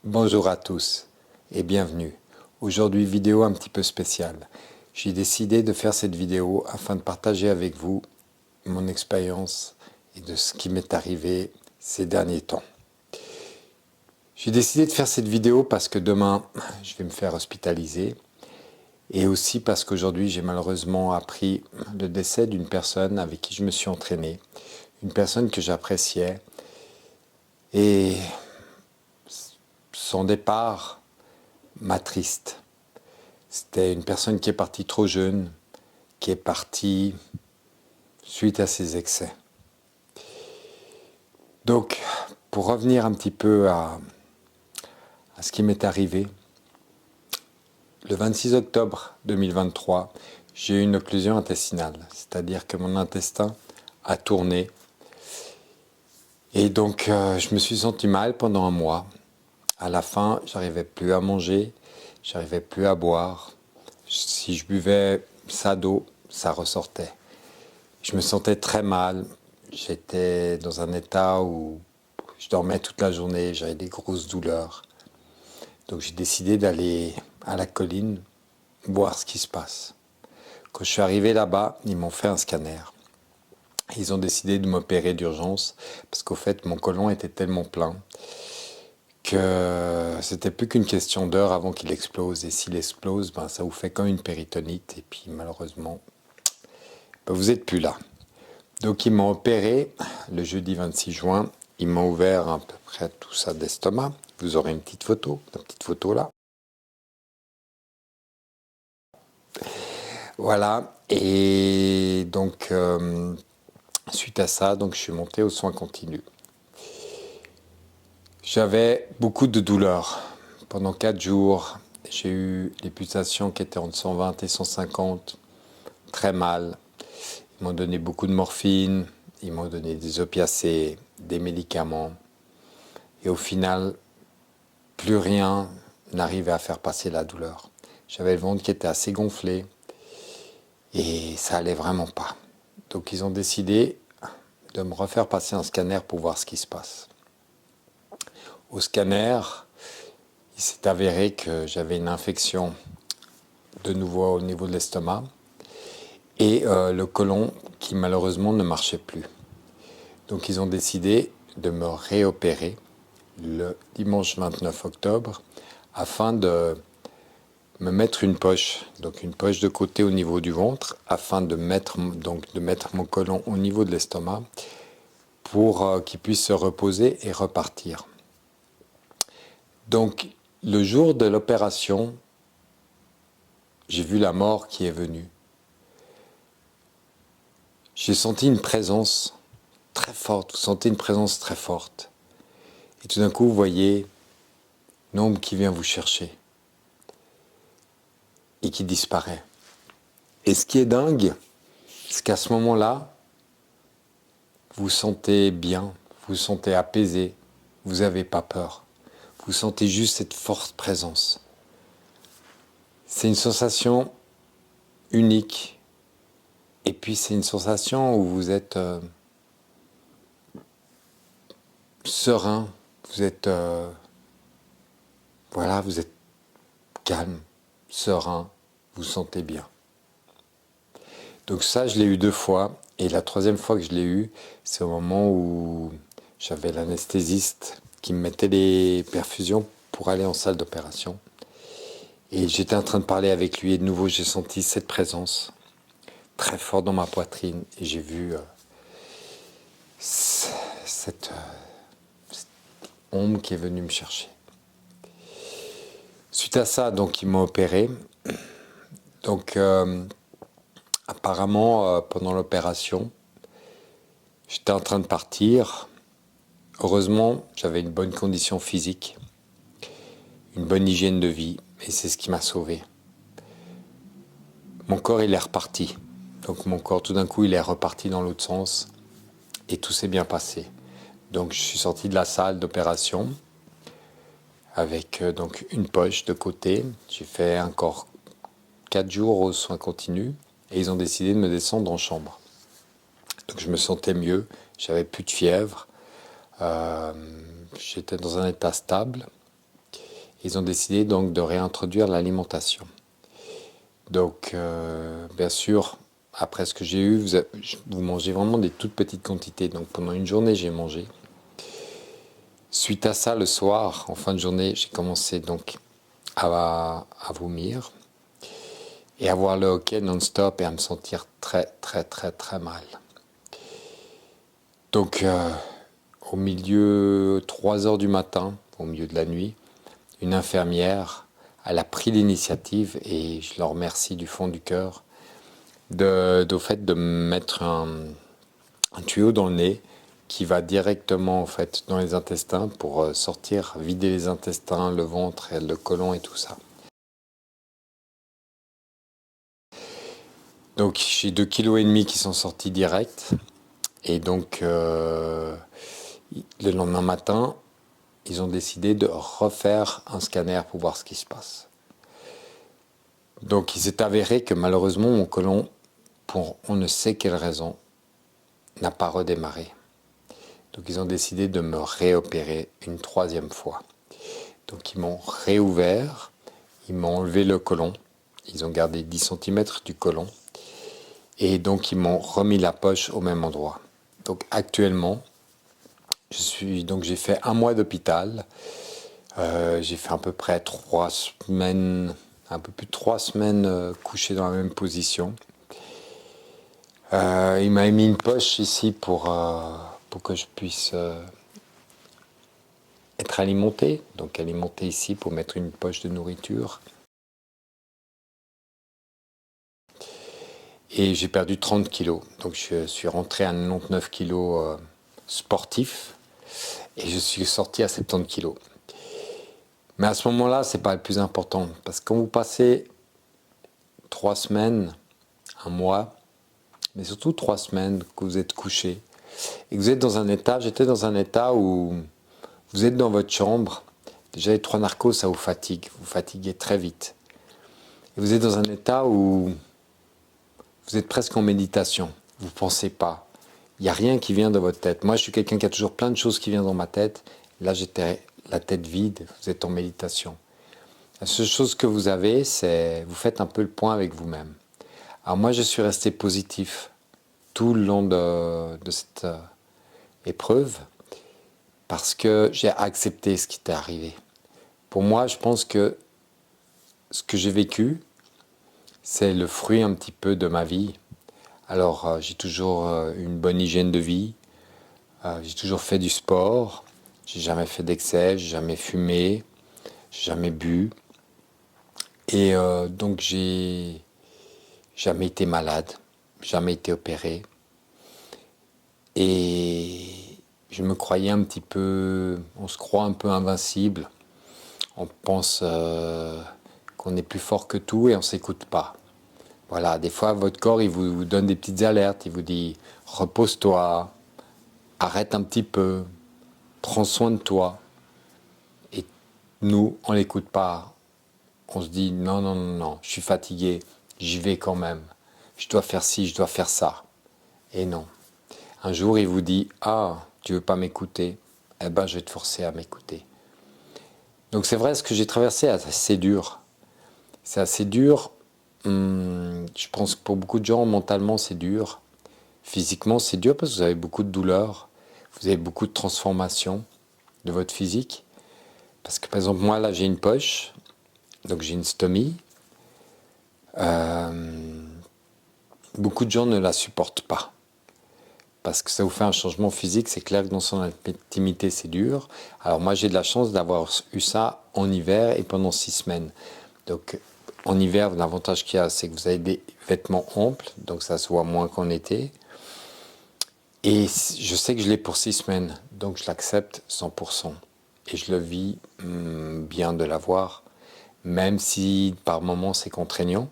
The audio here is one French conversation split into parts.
Bonjour à tous et bienvenue. Aujourd'hui, vidéo un petit peu spéciale. J'ai décidé de faire cette vidéo afin de partager avec vous mon expérience et de ce qui m'est arrivé ces derniers temps. J'ai décidé de faire cette vidéo parce que demain, je vais me faire hospitaliser et aussi parce qu'aujourd'hui, j'ai malheureusement appris le décès d'une personne avec qui je me suis entraîné, une personne que j'appréciais et son départ m'attriste. C'était une personne qui est partie trop jeune, qui est partie suite à ses excès. Donc, pour revenir un petit peu à ce qui m'est arrivé, le 26 octobre 2023, j'ai eu une occlusion intestinale, c'est-à-dire que mon intestin a tourné. Et donc, je me suis senti mal pendant un mois. À la fin, j'arrivais plus à manger, j'arrivais plus à boire. Si je buvais ça d'eau, ça ressortait. Je me sentais très mal. J'étais dans un état où je dormais toute la journée, j'avais des grosses douleurs. Donc j'ai décidé d'aller à la colline voir ce qui se passe. Quand je suis arrivé là-bas, ils m'ont fait un scanner. Ils ont décidé de m'opérer d'urgence parce qu'au fait, mon côlon était tellement plein que c'était plus qu'une question d'heure avant qu'il explose. Et s'il explose, ça vous fait comme une péritonite. Et puis malheureusement, vous n'êtes plus là. Donc ils m'ont opéré le jeudi 26 juin. Ils m'ont ouvert à peu près tout ça d'estomac. Vous aurez une petite photo là. Voilà. Et donc suite à ça, donc je suis monté aux soins continus. J'avais beaucoup de douleurs. Pendant 4 jours, j'ai eu des pulsations qui étaient entre 120 et 150, très mal. Ils m'ont donné beaucoup de morphine, ils m'ont donné des opiacés, des médicaments. Et au final, plus rien n'arrivait à faire passer la douleur. J'avais le ventre qui était assez gonflé et ça allait vraiment pas. Donc ils ont décidé de me refaire passer un scanner pour voir ce qui se passe. Au scanner, il s'est avéré que j'avais une infection de nouveau au niveau de l'estomac et le côlon qui malheureusement ne marchait plus. Donc ils ont décidé de me réopérer le dimanche 29 octobre afin de me mettre une poche, donc une poche de côté au niveau du ventre, afin de mettre mon côlon au niveau de l'estomac pour qu'il puisse se reposer et repartir. Donc le jour de l'opération, j'ai vu la mort qui est venue. J'ai senti une présence très forte, vous sentez une présence très forte. Et tout d'un coup, vous voyez une ombre qui vient vous chercher et qui disparaît. Et ce qui est dingue, c'est qu'à ce moment-là, vous vous sentez bien, vous vous sentez apaisé, vous n'avez pas peur. Vous sentez juste cette forte présence. C'est une sensation unique. Et puis c'est une sensation où vous êtes serein, vous êtes vous êtes calme, serein, vous vous sentez bien. Donc ça, je l'ai eu 2 fois. Et la 3e fois que je l'ai eu, c'est au moment où j'avais l'anesthésiste qui me mettait les perfusions pour aller en salle d'opération. Et j'étais en train de parler avec lui et de nouveau, j'ai senti cette présence très forte dans ma poitrine. Et j'ai vu cette ombre qui est venue me chercher. Suite à ça, donc, ils m'ont opéré. Donc, apparemment, pendant l'opération, j'étais en train de partir. Heureusement, j'avais une bonne condition physique, une bonne hygiène de vie, et c'est ce qui m'a sauvé. Mon corps, il est reparti. Donc mon corps, tout d'un coup, il est reparti dans l'autre sens, et tout s'est bien passé. Donc je suis sorti de la salle d'opération avec donc une poche de côté. J'ai fait encore 4 jours aux soins continus, et ils ont décidé de me descendre en chambre. Donc je me sentais mieux, j'avais plus de fièvre, j'étais dans un état stable. Ils ont décidé donc de réintroduire l'alimentation. Donc, bien sûr, après ce que j'ai eu, vous mangez vraiment des toutes petites quantités. Donc, pendant une journée, j'ai mangé. Suite à ça, le soir, en fin de journée, j'ai commencé donc à vomir et à avoir le hoquet non-stop et à me sentir très, très, très, très mal. Donc, au milieu, 3 heures du matin, au milieu de la nuit, une infirmière, elle a pris l'initiative, et je leur remercie du fond du cœur, au fait de me mettre un tuyau dans le nez qui va directement en fait dans les intestins pour sortir, vider les intestins, le ventre, et le côlon et tout ça. Donc j'ai 2,5 kg qui sont sortis direct, et donc le lendemain matin, ils ont décidé de refaire un scanner pour voir ce qui se passe. Donc il s'est avéré que malheureusement mon côlon, pour on ne sait quelle raison, n'a pas redémarré. Donc ils ont décidé de me réopérer une 3e fois. Donc ils m'ont réouvert, ils m'ont enlevé le côlon, ils ont gardé 10 cm du côlon, et donc ils m'ont remis la poche au même endroit. Donc actuellement, j'ai fait 1 mois d'hôpital, j'ai fait à peu près 3 semaines, un peu plus de 3 semaines couché dans la même position. Il m'a mis une poche ici pour que je puisse être alimenté, donc alimenté ici pour mettre une poche de nourriture. Et j'ai perdu 30 kilos, donc je suis rentré à 99 kilos sportif, et je suis sorti à 70 kilos. Mais à ce moment-là, c'est pas le plus important, parce que quand vous passez 3 semaines, 1 mois, mais surtout 3 semaines que vous êtes couché, et que vous êtes dans un état, j'étais dans un état où vous êtes dans votre chambre, déjà les 3 narcos, ça vous fatiguez très vite. Et vous êtes dans un état où vous êtes presque en méditation, vous ne pensez pas. Il n'y a rien qui vient dans votre tête. Moi, je suis quelqu'un qui a toujours plein de choses qui viennent dans ma tête. Là, j'étais la tête vide, vous êtes en méditation. La seule chose que vous avez, c'est vous faites un peu le point avec vous-même. Alors moi, je suis resté positif tout le long de cette épreuve, parce que j'ai accepté ce qui était arrivé. Pour moi, je pense que ce que j'ai vécu, c'est le fruit un petit peu de ma vie. Alors, j'ai toujours une bonne hygiène de vie, j'ai toujours fait du sport, j'ai jamais fait d'excès, j'ai jamais fumé, j'ai jamais bu. Et donc, j'ai jamais été malade, jamais été opéré. Et je me croyais un petit peu, on se croit un peu invincible. On pense qu'on est plus fort que tout et on ne s'écoute pas. Voilà, des fois, votre corps, il vous donne des petites alertes. Il vous dit, repose-toi, arrête un petit peu, prends soin de toi. Et nous, on ne l'écoute pas. On se dit, non, non, non, non, je suis fatigué, j'y vais quand même. Je dois faire ci, je dois faire ça. Et non. Un jour, il vous dit, ah, tu veux pas m'écouter? Eh ben, je vais te forcer à m'écouter. Donc c'est vrai, ce que j'ai traversé, c'est assez dur. C'est assez dur. Je pense que pour beaucoup de gens, mentalement, c'est dur. Physiquement, c'est dur parce que vous avez beaucoup de douleurs. Vous avez beaucoup de transformations de votre physique. Parce que, par exemple, moi, là, j'ai une poche. Donc, j'ai une stomie. Beaucoup de gens ne la supportent pas. Parce que ça vous fait un changement physique. C'est clair que dans son intimité, c'est dur. Alors, moi, j'ai de la chance d'avoir eu ça en hiver et pendant 6 semaines. Donc, en hiver, l'avantage qu'il y a, c'est que vous avez des vêtements amples, donc ça se voit moins qu'en été. Et je sais que je l'ai pour 6 semaines, donc je l'accepte 100%. Et je le vis bien de l'avoir, même si par moments c'est contraignant.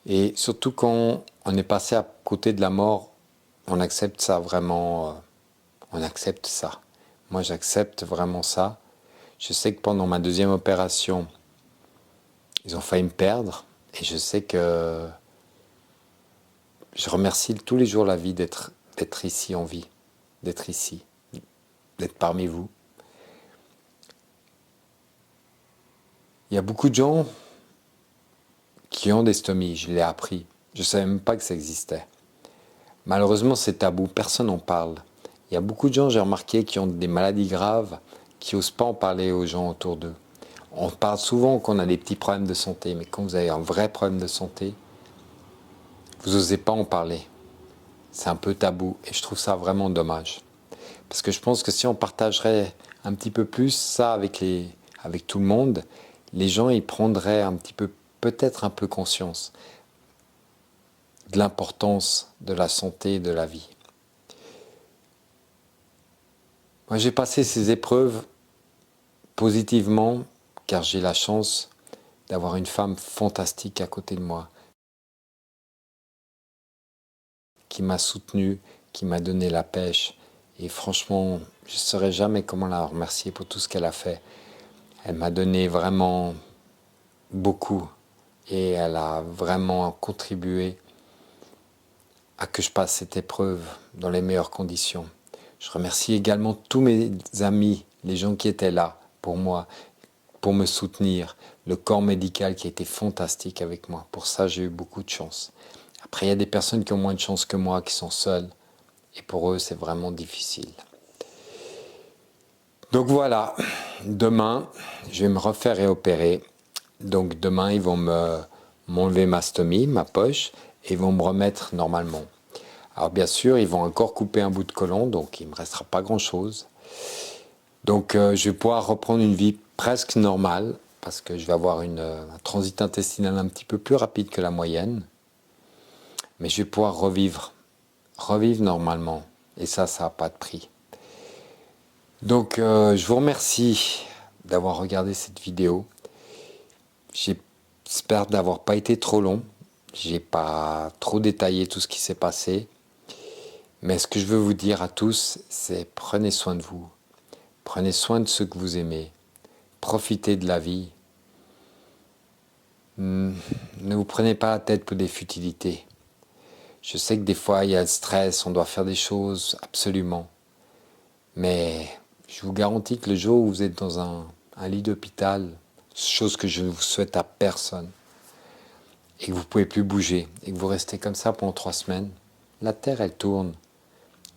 Et surtout quand on est passé à côté de la mort, on accepte ça vraiment, on accepte ça. Moi, j'accepte vraiment ça. Je sais que pendant ma 2e opération, ils ont failli me perdre, et je sais que je remercie tous les jours la vie d'être ici en vie, d'être ici, d'être parmi vous. Il y a beaucoup de gens qui ont des stomies, je l'ai appris. Je ne savais même pas que ça existait. Malheureusement, c'est tabou, personne n'en parle. Il y a beaucoup de gens, j'ai remarqué, qui ont des maladies graves, qui n'osent pas en parler aux gens autour d'eux. On parle souvent qu'on a des petits problèmes de santé, mais quand vous avez un vrai problème de santé, vous n'osez pas en parler. C'est un peu tabou et je trouve ça vraiment dommage. Parce que je pense que si on partagerait un petit peu plus ça avec tout le monde, les gens y prendraient un petit peu, peut-être un peu conscience de l'importance de la santé et de la vie. Moi, j'ai passé ces épreuves positivement car j'ai la chance d'avoir une femme fantastique à côté de moi qui m'a soutenu, qui m'a donné la pêche. Et franchement, je ne saurais jamais comment la remercier pour tout ce qu'elle a fait. Elle m'a donné vraiment beaucoup et elle a vraiment contribué à que je passe cette épreuve dans les meilleures conditions. Je remercie également tous mes amis, les gens qui étaient là pour moi, pour me soutenir, le corps médical qui a été fantastique avec moi. Pour ça, j'ai eu beaucoup de chance. Après, il y a des personnes qui ont moins de chance que moi, qui sont seules, et pour eux, c'est vraiment difficile. Donc voilà, demain, je vais me refaire réopérer. Donc demain, ils vont m'enlever ma stomie, ma poche, et ils vont me remettre normalement. Alors bien sûr, ils vont encore couper un bout de côlon, donc il ne me restera pas grand-chose. Donc je vais pouvoir reprendre une vie presque normale, parce que je vais avoir un transit intestinal un petit peu plus rapide que la moyenne. Mais je vais pouvoir revivre normalement. Et ça n'a pas de prix. Donc je vous remercie d'avoir regardé cette vidéo. J'espère d'avoir pas été trop long. J'ai pas trop détaillé tout ce qui s'est passé. Mais ce que je veux vous dire à tous, c'est prenez soin de vous. Prenez soin de ceux que vous aimez. Profitez de la vie. Ne vous prenez pas la tête pour des futilités. Je sais que des fois, il y a le stress, on doit faire des choses, absolument. Mais je vous garantis que le jour où vous êtes dans un lit d'hôpital, chose que je ne vous souhaite à personne, et que vous ne pouvez plus bouger, et que vous restez comme ça pendant 3 semaines, la Terre, elle tourne.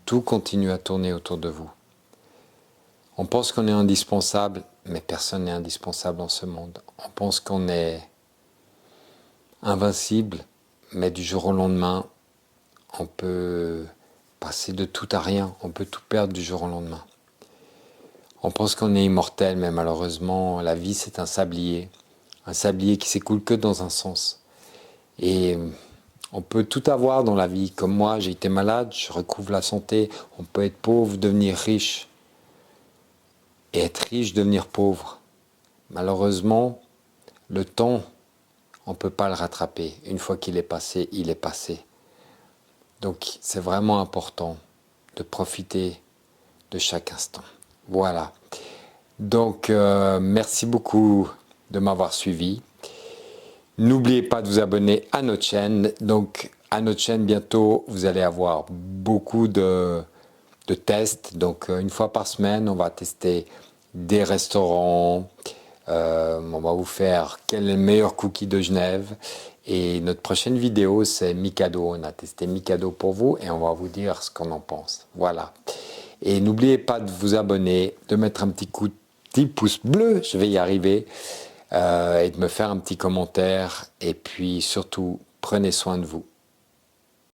Tout continue à tourner autour de vous. On pense qu'on est indispensable, mais personne n'est indispensable dans ce monde. On pense qu'on est invincible, mais du jour au lendemain, on peut passer de tout à rien, on peut tout perdre du jour au lendemain. On pense qu'on est immortel, mais malheureusement, la vie c'est un sablier qui s'écoule que dans un sens. Et on peut tout avoir dans la vie, comme moi, j'ai été malade, je recouvre la santé, on peut être pauvre, devenir riche, et être riche, devenir pauvre. Malheureusement, le temps, on ne peut pas le rattraper. Une fois qu'il est passé, il est passé. Donc c'est vraiment important de profiter de chaque instant. Voilà. Donc merci beaucoup de m'avoir suivi. N'oubliez pas de vous abonner à notre chaîne. Donc à notre chaîne bientôt, vous allez avoir beaucoup de tests. Donc une fois par semaine, on va tester des restaurants. On va vous faire quel est le meilleur cookie de Genève. Et notre prochaine vidéo, c'est Mikado. On a testé Mikado pour vous et on va vous dire ce qu'on en pense. Voilà. Et n'oubliez pas de vous abonner, de mettre un petit pouce bleu, je vais y arriver, et de me faire un petit commentaire. Et puis surtout, prenez soin de vous.